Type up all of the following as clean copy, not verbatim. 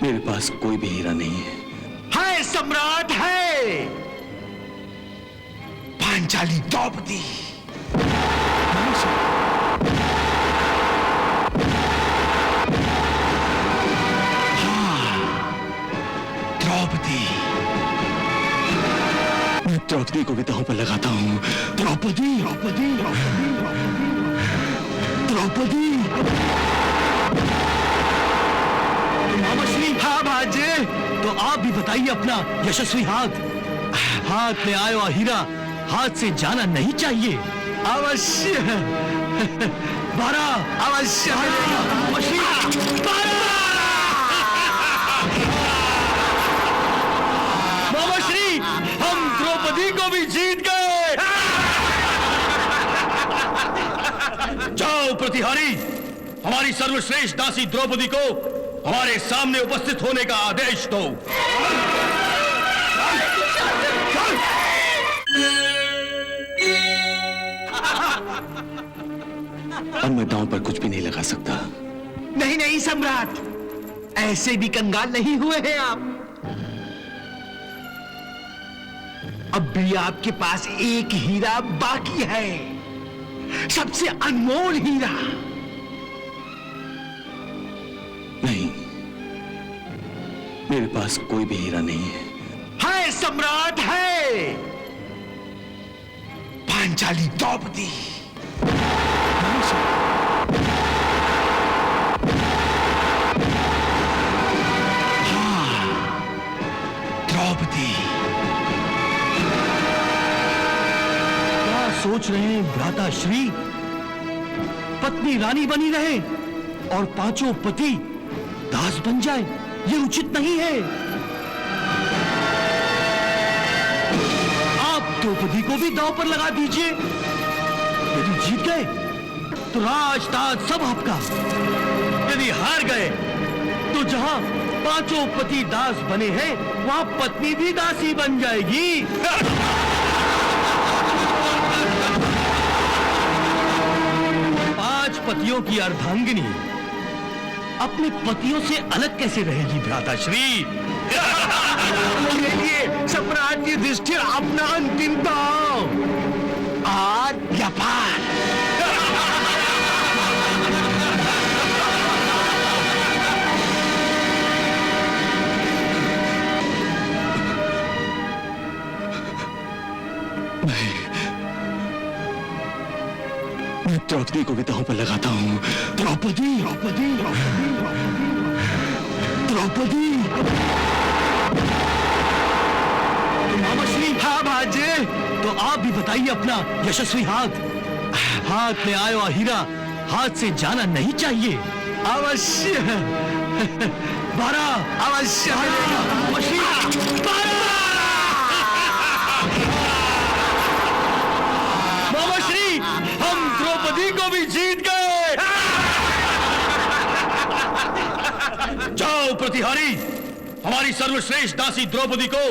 मेरे पास कोई भी हीरा नहीं है। है सम्राट, है पांचाली द्रौपदी। द्रौपदी, मैं द्रौपदी को भी दांव पर लगाता हूँ। द्रौपदी, द्रौपदी, द्रौपदी। मामाश्री। हाँ भांजे। तो आप भी बताइए अपना यशस्वी हाथ। हाथ में आया हीरा हाथ से जाना नहीं चाहिए। अवश्य। बारा अवश्य। मामाश्री, मामाश्री, हम द्रौपदी को भी जीत गए। जाओ प्रतिहारी, हमारी सर्वश्रेष्ठ दासी द्रौपदी को हमारे सामने उपस्थित होने का आदेश दो। अब मैं दांव पर कुछ भी नहीं लगा सकता। नहीं नहीं सम्राट, ऐसे भी कंगाल नहीं हुए हैं आप। अब भी आपके पास एक हीरा बाकी है, सबसे अनमोल हीरा। नहीं, मेरे पास कोई भी हीरा नहीं है। है सम्राट, है पांचाली द्रौपदी। द्रौपदी। क्या सोच रहे हैं भ्राता श्री? पत्नी रानी बनी रहे और पांचों पति दास बन जाए, ये उचित नहीं है। आप द्रौपदी को भी दांव पर लगा दीजिए। यदि जीत गए तो राज ताज सब आपका। यदि हार गए तो जहां पांचों पति दास बने हैं वहां पत्नी भी दासी बन जाएगी। पांच पतियों की अर्धांगिनी अपने पतियों से अलग कैसे रहेगी भ्राताश्री? ये सम्राट युधिष्ठिर अपना अंतिम दांव, आर या पार। मैं द्रौपदी को भी दांव पर लगाता हूँ। द्रौपदी, द्रौपदी, द्रौपदी। मामाश्री। हाँ भांजे। तो आप भी बताइए अपना यशस्वी हाथ। हाथ में आया हीरा हाथ से जाना नहीं चाहिए। अवश्य। बारा अवश्य। मामाश्री, मामाश्री, हम द्रौपदी को भी जीत गए। जाओ प्रतिहारी, हमारी सर्वश्रेष्ठ दासी द्रौपदी को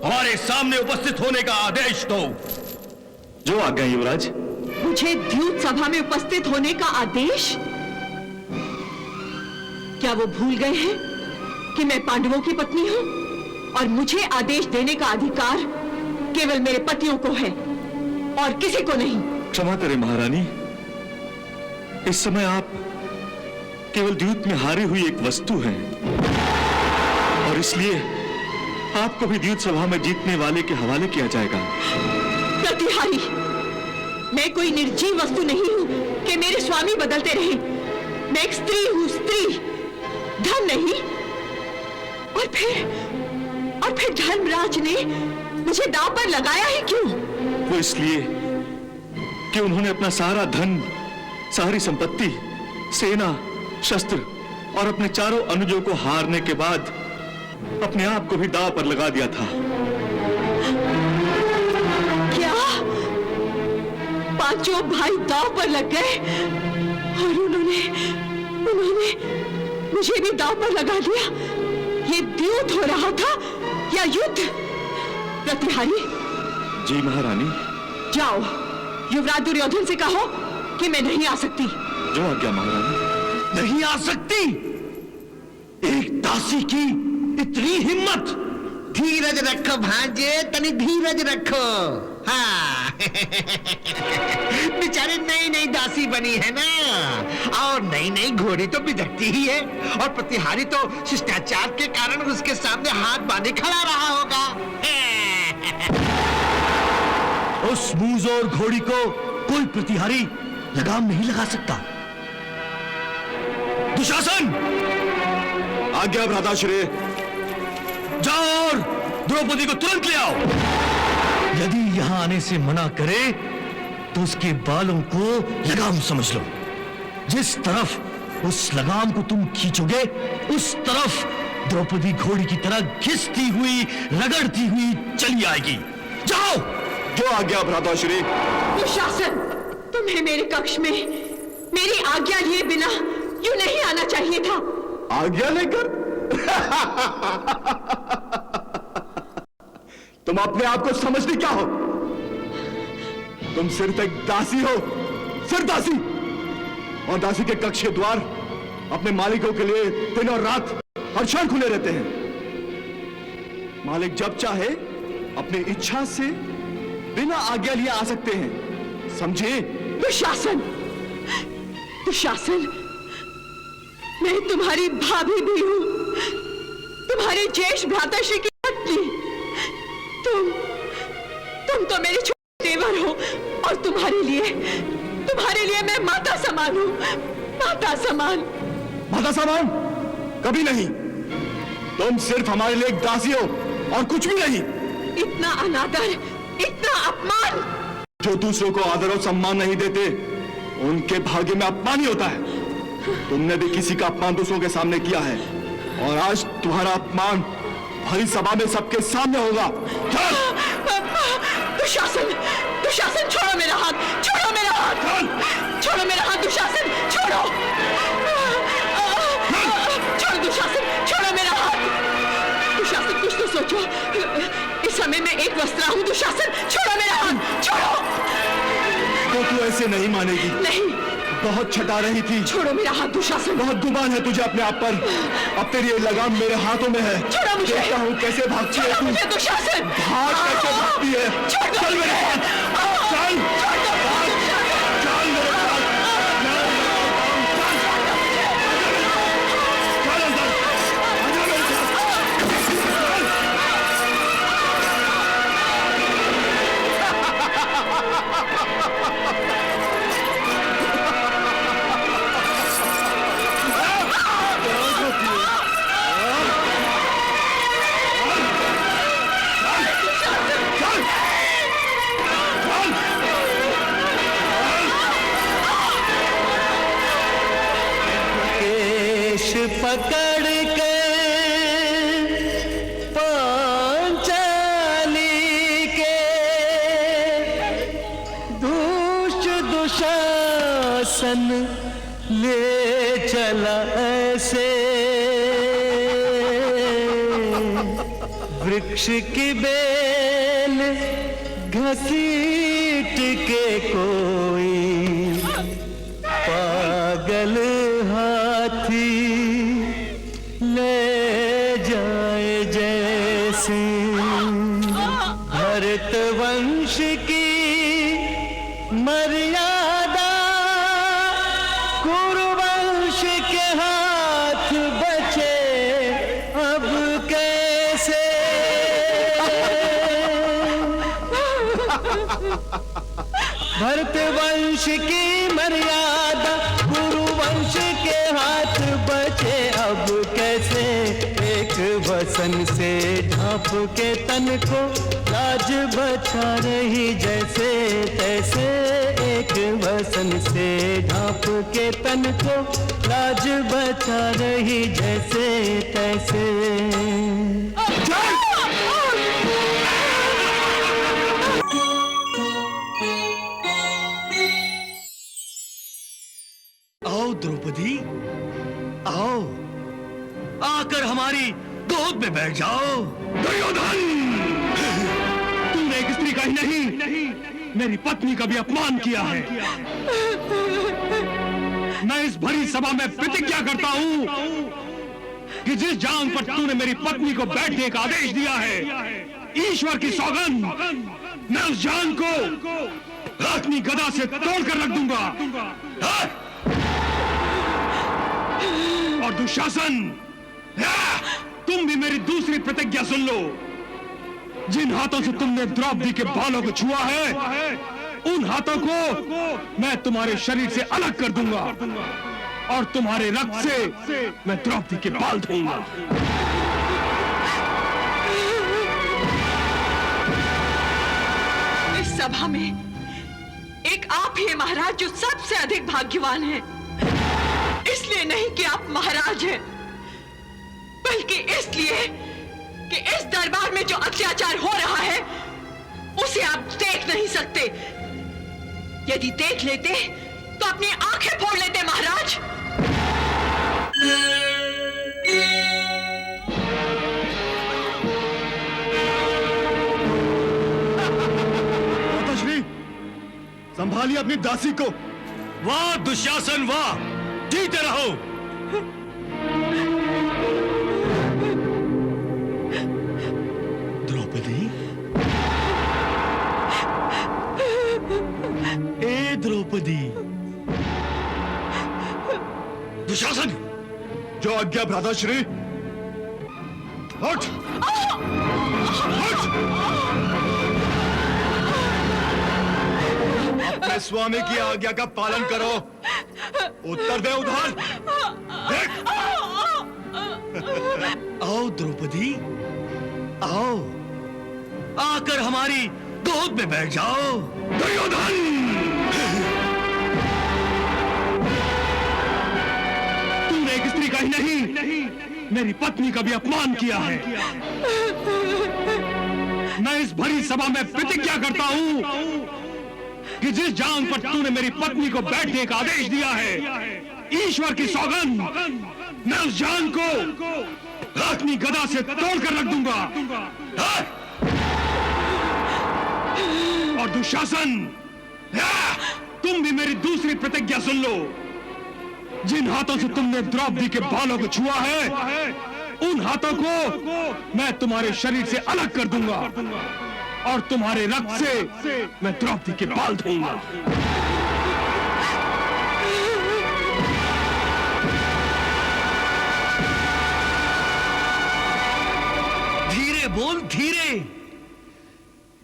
हमारे सामने उपस्थित होने का आदेश दो। जो आज्ञा युवराज। मुझे द्यूत सभा में उपस्थित होने का आदेश? क्या वो भूल गए हैं कि मैं पांडवों की पत्नी हूं और मुझे आदेश देने का अधिकार केवल मेरे पतियों को है और किसी को नहीं। क्षमा करें महारानी, इस समय आप केवल द्यूत में हारी हुई एक वस्तु हैं और इसलिए आपको भी द्यूत सभा में जीतने वाले के हवाले किया जाएगा। प्रतिहारी, मैं कोई निर्जीव वस्तु नहीं हूं कि मेरे स्वामी बदलते रहे। मैं एक स्त्री हूं, स्त्री, धन नहीं। और फिर धर्मराज ने मुझे दांव पर लगाया ही क्यों? वो इसलिए कि उन्होंने अपना सारा धन, सारी संपत्ति, सेना, शस्त्र और अपने चारों अनुजों को हारने के बाद अपने आप को भी दांव पर लगा दिया था। क्या पांचों भाई दांव पर लग गए और उन्होंने मुझे भी दांव पर लगा दिया? ये द्यूत हो रहा था या युद्ध? प्रतिहारी। जी महारानी। जाओ, युवराज दुर्योधन से कहो कि मैं नहीं आ सकती। जो आज्ञा महारानी। नहीं आ सकती? एक दासी की इतनी हिम्मत। धीरज रखो भांजे, तनी धीरज रखो। हाँ बेचारी नई नई दासी बनी है ना, और नई नई घोड़ी तो बिदकती ही है, और प्रतिहारी तो शिष्टाचार के कारण उसके सामने हाथ बांधे खड़ा रहा होगा। उस मूंजोर घोड़ी को कोई प्रतिहारी लगाम नहीं लगा सकता। दुशासन, आज्ञा भ्राताश्री। जाओ और द्रौपदी को तुरंत ले आओ। यदि यहां आने से मना करे तो उसके बालों को लगाम समझ लो। जिस तरफ उस लगाम को तुम खींचोगे उस तरफ द्रौपदी घोड़ी की तरह घिसती हुई, रगड़ती हुई चली आएगी। जाओ। जो आज्ञा भ्राताश्री। दुशासन, तुम्हें मेरे कक्ष में मेरी आज्ञा लिए बिना यूं नहीं आना चाहिए था। आज्ञा लेकर? तुम अपने आप को समझती क्या हो? तुम सिर्फ एक दासी हो, सिर्फ दासी। और दासी के कक्ष के द्वार अपने मालिकों के लिए दिन और रात हर क्षण खुले रहते हैं। मालिक जब चाहे अपनी इच्छा से बिना आज्ञा लिए आ सकते हैं, समझे? दुशासन, दुशासन, मैं तुम्हारी भाभी भी हूं, तुम्हारे ज्येष्ठ भ्राताश्री की पत्नी। तुम तो मेरे छोटे देवर हो, और तुम्हारे लिए मैं माता समान हूं, माता समान। माता समान? कभी नहीं। तुम सिर्फ हमारे लिए एक दासी हो और कुछ भी नहीं। इतना अनादर, इतना अपमान। जो दूसरों को आदर और सम्मान नहीं देते उनके भाग्य में अपमान ही होता है। तुमने भी किसी का अपमान दूसरों के सामने किया है, और आज तुम्हारा अपमान भरी सभा में सबके सामने होगा। दुशासन, दुशासन, छोड़ो मेरा हाथ, छोड़ो मेरा हाथ, छोड़ो मेरा हाथ, दुशासन, छोड़ो, छोड़ो दुशासन, छोड़ो मेरा हाथ। दुशासन, कुछ तो सोचो। इस समय मैं एक वस्त्रा हूं। दुशासन, छोड़ो मेरा हाथ, छोड़ो। तो तू ऐसे नहीं मानेगी। नहीं। बहुत छटा रही थी। छोड़ो मेरा हाथ दुशासन। बहुत गुमान है तुझे अपने आप पर। अब तेरी ये लगाम मेरे हाथों में है। छोड़ो मुझे। देखता हूँ कैसे भागती है तू। मुझे दुशासन। भाग कैसे भागती है। चल मेरे साथ, चल, चल मेरे साथ। पकड़ के पांचाली के दुशासन ले चला ऐसे, वृक्ष की बेल घसीट के कोई पागल हाथी ले जाए जैसे। भरत वंश की मर्यादा कुरुवंश के हाथ बचे अब कैसे। भरत वंश की मर्यादा कुरुवंश के हाथ बचे अब कैसे। एक वसन से ढांप के तन को लाज बचा रही जैसे तैसे। एक वसन से ढांप के तन को लाज बचा रही जैसे तैसे। आओ द्रौपदी, आओ, आकर हमारी गोद में बैठ जाओ। दुर्योधन, तूने एक स्त्री का ही नहीं मेरी पत्नी का भी अपमान किया है। मैं इस भरी सभा में प्रतिज्ञा करता हूं कि जिस जांग पर तूने मेरी पत्नी को बैठने का आदेश दिया है, ईश्वर की सौगंध, मैं उस जांग को अपनी गदा से तोड़कर रख दूंगा। हाँ? और दुशासन, तुम भी मेरी दूसरी प्रतिज्ञा सुन लो। जिन हाथों से तुमने द्रौपदी के बालों को छुआ है, उन हाथों को मैं तुम्हारे शरीर से अलग कर दूंगा और तुम्हारे रक्त से मैं द्रौपदी के बाल धोऊंगा। इस सभा में एक आप ही हैं महाराज जो सबसे अधिक भाग्यवान हैं। इसलिए नहीं कि आप महाराज हैं, बल्कि इसलिए कि इस दरबार में जो अत्याचार हो रहा है उसे आप देख नहीं सकते। यदि देख लेते तो अपनी आंखें फोड़ लेते महाराज। माताश्री, संभालिए अपनी दासी को। वाह दुशासन वाह, जीते रहो। द्रौपदी, ए द्रौपदी। दुशासन, जो आज्ञा भ्राताश्री। हट! हट! अपने स्वामी की आज्ञा का पालन करो। उत्तर दे उधर। देख! आओ द्रौपदी, आओ, आकर हमारी गोद में बैठ जाओ। दुर्योधन! तूने एक स्त्री का ही नहीं, मेरी पत्नी का भी अपमान किया है। मैं इस भरी सभा में प्रतिज्ञा करता हूं कि जिस जांग पर तूने मेरी पत्नी को बैठने का आदेश दिया है, ईश्वर की सौगंध, मैं उस जांग को अपनी गदा से तोड़कर रख दूंगा। हाँ? और दुशासन, तुम भी मेरी दूसरी प्रतिज्ञा सुन लो। जिन हाथों से तुमने द्रौपदी के बालों को छुआ है, उन हाथों को मैं तुम्हारे शरीर से अलग कर दूंगा और तुम्हारे रक्त से मैं द्रौपदी के बाल धोऊंगा। धीरे बोल, धीरे।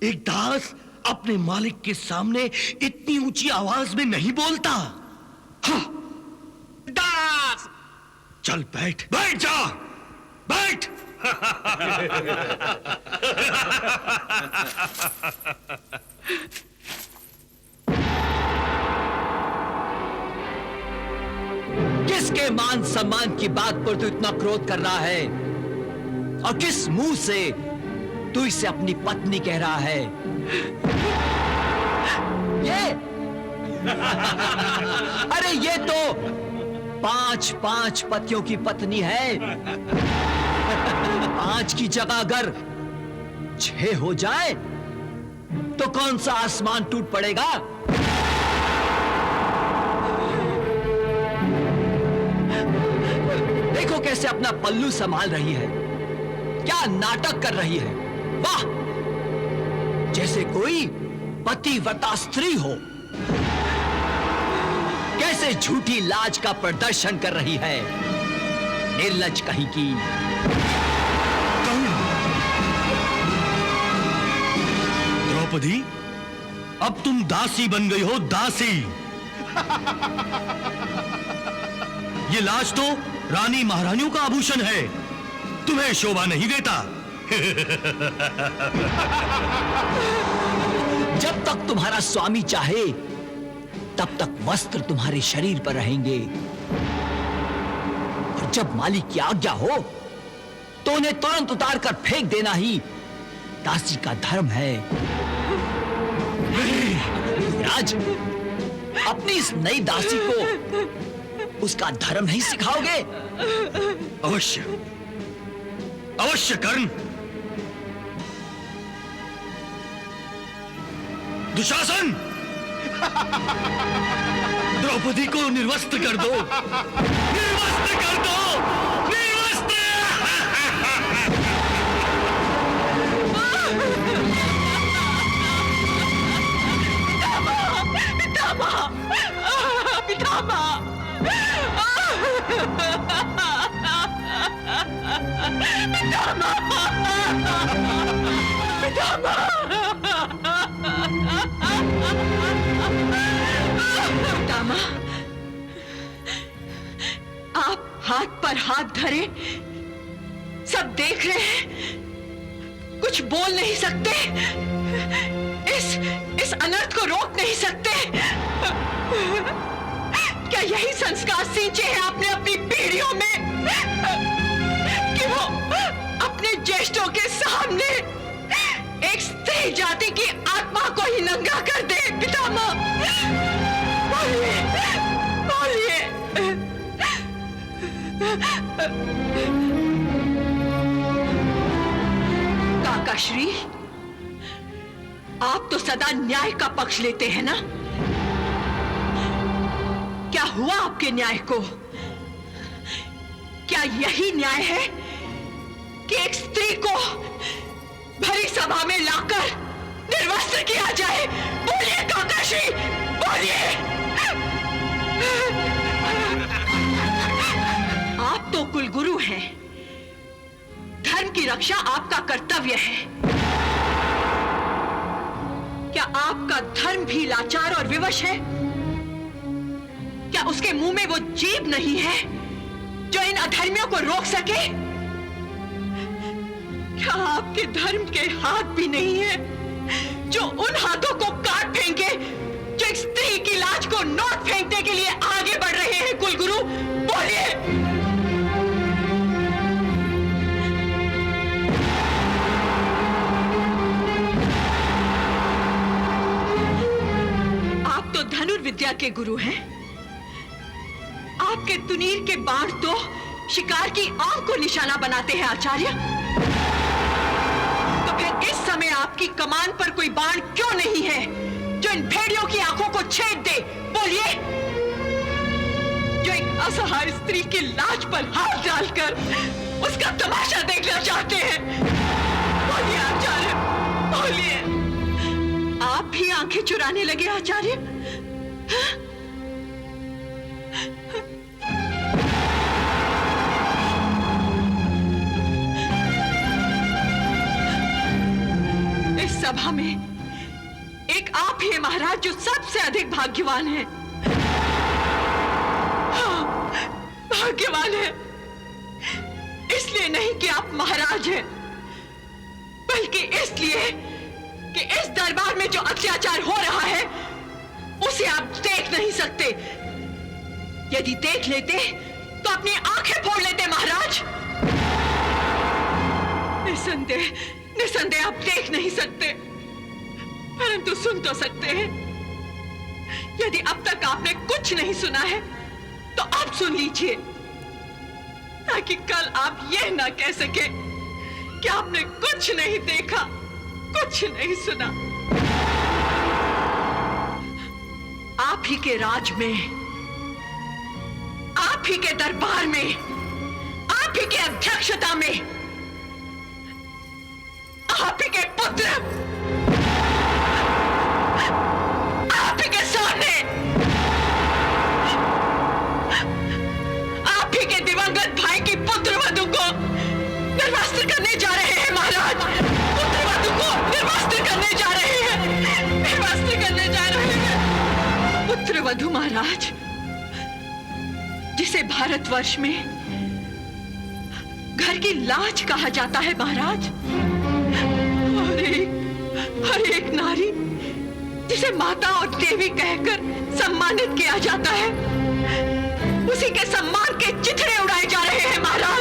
एक दास अपने मालिक के सामने इतनी ऊंची आवाज में नहीं बोलता। हाँ। दास, चल बैठ, बैठ जा, बैठ। किसके मान सम्मान की बात पर तू इतना क्रोध कर रहा है और किस मुंह से तू इसे अपनी पत्नी कह रहा है? ये अरे ये तो 5 पतियों की पत्नी है। 5 की जगह अगर 6 हो जाए तो कौन सा आसमान टूट पड़ेगा? देखो कैसे अपना पल्लू संभाल रही है, क्या नाटक कर रही है। वाह, जैसे कोई पतिव्रता स्त्री हो। कैसे झूठी लाज का प्रदर्शन कर रही है, निर्लज कहीं की। द्रौपदी, अब तुम दासी बन गई हो, दासी। ये लाज तो रानी महारानियों का आभूषण है, तुम्हें शोभा नहीं देता। जब तक तुम्हारा स्वामी चाहे तब तक वस्त्र तुम्हारे शरीर पर रहेंगे, और जब मालिक की आज्ञा हो तो उन्हें तुरंत उतार कर फेंक देना ही दासी का धर्म है। राज, अपनी इस नई दासी को उसका धर्म नहीं सिखाओगे? अवश्य, अवश्य कर्ण। दुशासन, द्रौपदी को निर्वस्त्र कर दो, निर्वस्त्र कर दो, निर्वस्त्र। पितामह, आप हाथ पर हाथ धरे सब देख रहे हैं, कुछ बोल नहीं सकते, इस अनर्थ को रोक नहीं सकते। क्या यही संस्कार सींचे हैं आपने अपनी पीढ़ियों में कि वो अपने ज्येष्ठों के सामने एक स्त्री जाति की आत्मा को ही नंगा कर दे? पितामह बोलिए, बोलिए। काकाश्री, आप तो सदा न्याय का पक्ष लेते हैं ना? क्या हुआ आपके न्याय को? क्या यही न्याय है कि एक स्त्री को भरी सभा में लाकर निर्वस्त्र किया जाए? बोलिए काकाश्री, बोलिए। आप तो कुलगुरु हैं, धर्म की रक्षा आपका कर्तव्य है। क्या आपका धर्म भी लाचार और विवश है? क्या उसके मुंह में वो जीभ नहीं है जो इन अधर्मियों को रोक सके? क्या आपके धर्म के हाथ भी नहीं है जो उन हाथों को काट फेंके जो एक स्त्री की लाज को नोट फेंकने के लिए आगे बढ़ रहे हैं? कुलगुरु बोलिए। आप तो धनुर्विद्या के गुरु हैं। आपके तुनीर के बाण तो शिकार की आंख को निशाना बनाते हैं आचार्य। तो फिर इस समय आपकी कमान पर कोई बाण क्यों नहीं है जो इन भेड़ियों की आंखों को छेद दे? बोलिए। जो एक असहाय स्त्री की लाज पर हाथ डालकर उसका तमाशा देखना चाहते हैं। बोलिए आचार्य, बोलिए। आप भी आंखें चुराने लगे आचार्य? हाँ? सभा में एक आप ही हैं महाराज जो सबसे अधिक भाग्यवान है। हाँ, भाग्यवान है इसलिए नहीं कि आप महाराज हैं, बल्कि इसलिए कि इस दरबार में जो अत्याचार हो रहा है उसे आप देख नहीं सकते। यदि देख लेते तो अपनी आंखें फोड़ लेते महाराज। निसंदेह आप देख नहीं सकते, परंतु सुन तो सकते हैं। यदि अब तक आपने कुछ नहीं सुना है तो अब सुन लीजिए, ताकि कल आप यह ना कह सके कि आपने कुछ नहीं देखा, कुछ नहीं सुना। आप ही के राज में, आप ही के दरबार में, आप ही के अध्यक्षता में आप ही के पुत्र आप ही के सामने आप ही के दिवंगत भाई की पुत्रवधू को निर्वस्त्र करने जा रहे हैं महाराज। पुत्रवधू को निर्वस्त्र करने जा रहे हैं, निर्वस्त्र करने जा रहे हैं। पुत्रवधू महाराज, जिसे भारतवर्ष में घर की लाज कहा जाता है महाराज। हर एक नारी जिसे माता और देवी कहकर सम्मानित किया जाता है, उसी के सम्मान के चिथड़े उड़ाए जा रहे हैं महाराज।